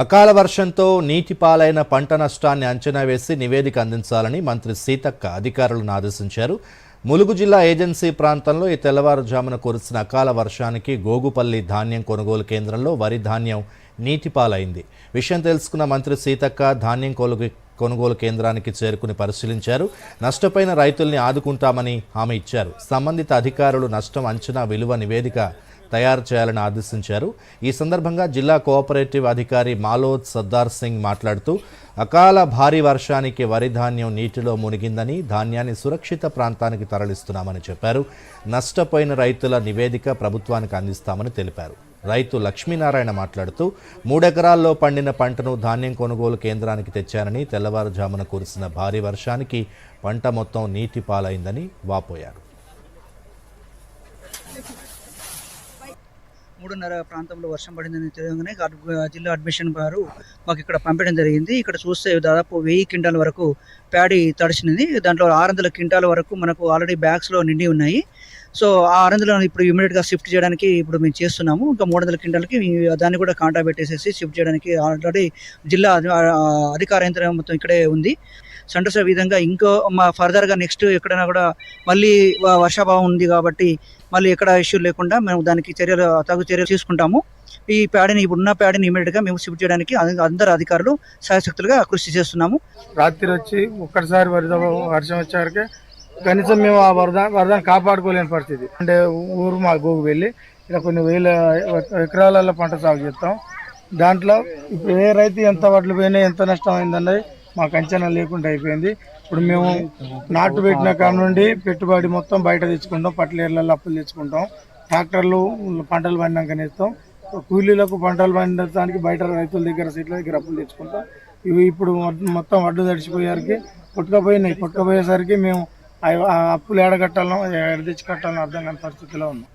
అకాల వర్షంతో నీటిపాలైన పంట నష్టాన్ని అంచనా వేసి నివేదిక అందించాలని మంత్రి సీతక్క అధికారులను ఆదేశించారు. ములుగు జిల్లా ఏజెన్సీ ప్రాంతంలో ఈ తెల్లవారుజామున కురిసిన అకాల వర్షానికి గోగుపల్లి ధాన్యం కొనుగోలు కేంద్రంలో వరి ధాన్యం నీటిపాలైంది. విషయం తెలుసుకున్న మంత్రి సీతక్క ధాన్యం కొనుగోలు కేంద్రానికి చేరుకుని పరిశీలించారు. నష్టపోయిన రైతుల్ని ఆదుకుంటామని హామీ ఇచ్చారు. సంబంధిత అధికారులు నష్టం అంచనా విలువ నివేదిక తయారు చేయాలని ఆదేశించారు. ఈ సందర్భంగా జిల్లా కోఆపరేటివ్ అధికారి మాలోద్ సర్దార్ సింగ్ మాట్లాడుతూ అకాల భారీ వర్షానికి వరి ధాన్యం నీటిలో మునిగిందని, ధాన్యాన్ని సురక్షిత ప్రాంతానికి తరలిస్తున్నామని చెప్పారు. నష్టపోయిన రైతుల నివేదిక ప్రభుత్వానికి అందిస్తామని తెలిపారు. రైతు లక్ష్మీనారాయణ మాట్లాడుతూ 3 ఎకరాల్లో పండిన పంటను ధాన్యం కొనుగోలు కేంద్రానికి తెచ్చారని, తెల్లవారుజామున కురిసిన భారీ వర్షానికి పంట మొత్తం నీటి పాలైందని వాపోయారు. 3:30 ప్రాంతంలో వర్షం పడిందని తెలియగానే జిల్లా అడ్మిషన్ వారు మాకు ఇక్కడ పంపడం జరిగింది. ఇక్కడ చూస్తే దాదాపు 1000 క్వింటాల వరకు ప్యాడీ తడిచినది. దాంట్లో 600 క్వింటాల వరకు మనకు ఆల్రెడీ బ్యాగ్స్లో నిండి ఉన్నాయి. సో ఆ 600 ఇప్పుడు ఇమీడియట్గా షిఫ్ట్ చేయడానికి ఇప్పుడు మేము చేస్తున్నాము. ఇంకా 300 క్వింటాలకి దాన్ని కూడా కాంటా పెట్టేసేసి షిఫ్ట్ చేయడానికి ఆల్రెడీ జిల్లా అధికార యంత్రం మొత్తం ఇక్కడే ఉంది. సంతోష విధంగా ఇంకో ఫర్దర్గా నెక్స్ట్ ఎక్కడైనా కూడా మళ్ళీ వర్షాభావం ఉంది కాబట్టి మళ్ళీ ఎక్కడ ఇష్యూ లేకుండా మేము దానికి తగు చర్యలు తీసుకుంటాము. ఈ ప్యాడీని ఇప్పుడున్న ప్యాడీని ఇమీడియట్గా మేము షిఫ్ట్ చేయడానికి అందరు అధికారులు సాయశక్తులుగా కృషి చేస్తున్నాము. రాత్రి వచ్చి ఒక్కసారి వర్షం వచ్చేవరకే కనీసం మేము ఆ వరదను కాపాడుకోలేని పరిస్థితి. అంటే ఊరు మా గోగు వెళ్ళి ఇలా కొన్ని వేల ఎకరాలలో పంట సాగు చేస్తాం. దాంట్లో ఇప్పుడు ఏ రైతు ఎంత వడ్లు పోయినా ఎంత నష్టం అయిందన్నది మాకు అంచనా లేకుండా అయిపోయింది. ఇప్పుడు మేము నాటు పెట్టిన కాడ నుండి పెట్టుబడి మొత్తం బయట తెచ్చుకుంటాం, పట్లేర్లలో అప్పులు తెచ్చుకుంటాం, ట్రాక్టర్లు పంటలు పండినాకనే ఇస్తాం, కూలీలకు పంటలు పండించడానికి బయట రైతుల దగ్గర సీట్ల దగ్గర అప్పులు తెచ్చుకుంటాం. ఇవి ఇప్పుడు మొత్తం వడ్లు తడిచిపోయేసరికి కొట్టుకపోయినాయి. కొట్టుకపోయేసరికి మేము అప్పులు ఏడ తెచ్చి కట్టాలని అర్థం కాని పరిస్థితిలో ఉన్నాం.